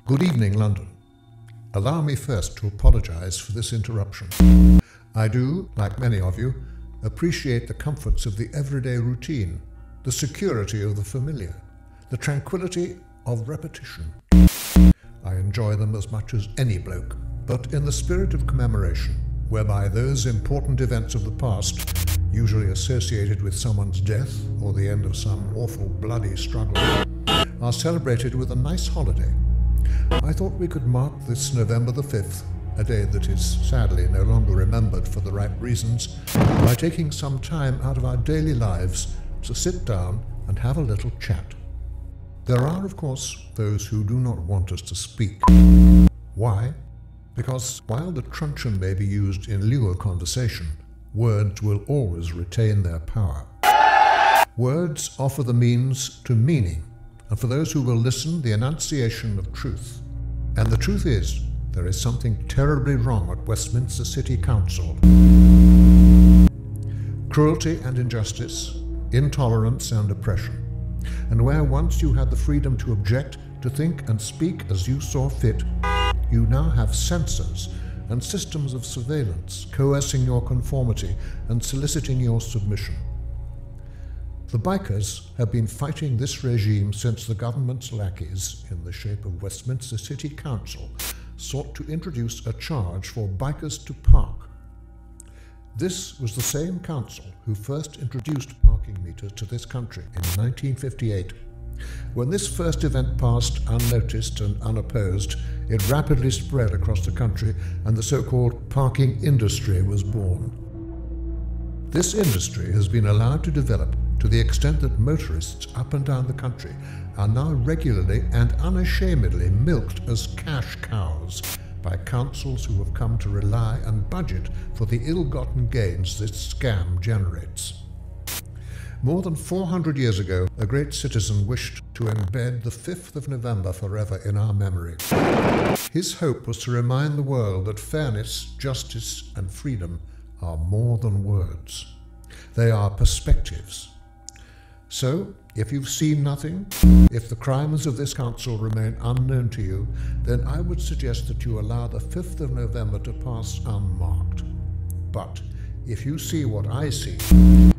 Good evening, London. Allow me first to apologise for this interruption. I do, like many of you, appreciate the comforts of the everyday routine, the security of the familiar, the tranquility of repetition. I enjoy them as much as any bloke, but in the spirit of commemoration, whereby those important events of the past, usually associated with someone's death or the end of some awful bloody struggle, are celebrated with a nice holiday. I thought we could mark this November the 5th, a day that is sadly no longer remembered for the right reasons, by taking some time out of our daily lives to sit down and have a little chat. There are, of course, those who do not want us to speak. Why? Because while the truncheon may be used in lieu of conversation, words will always retain their power. Words offer the means to meaning, and for those who will listen, the enunciation of truth. And the truth is, there is something terribly wrong at Westminster City Council. Cruelty and injustice, intolerance and oppression. And where once you had the freedom to object, to think and speak as you saw fit, you now have censors and systems of surveillance coercing your conformity and soliciting your submission. The bikers have been fighting this regime since the government's lackeys, in the shape of Westminster City Council, sought to introduce a charge for bikers to park. This was the same council who first introduced parking meters to this country in 1958. When this first event passed unnoticed and unopposed, it rapidly spread across the country and the so-called parking industry was born. This industry has been allowed to develop to the extent that motorists up and down the country are now regularly and unashamedly milked as cash cows by councils who have come to rely and budget for the ill-gotten gains this scam generates. More than 400 years ago, a great citizen wished to embed the 5th of November forever in our memory. His hope was to remind the world that fairness, justice, and freedom are more than words. They are perspectives. So, if you've seen nothing, if the crimes of this council remain unknown to you, then I would suggest that you allow the 5th of November to pass unmarked. But if you see what I see,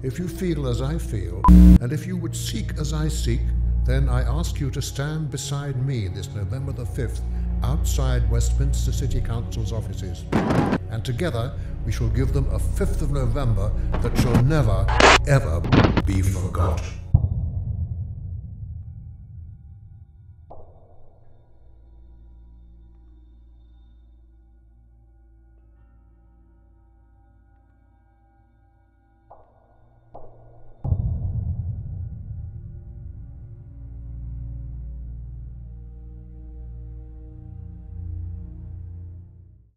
if you feel as I feel, and if you would seek as I seek, then I ask you to stand beside me this November the 5th outside Westminster City Council's offices. And together we shall give them a 5th of November that shall never, ever be forgot.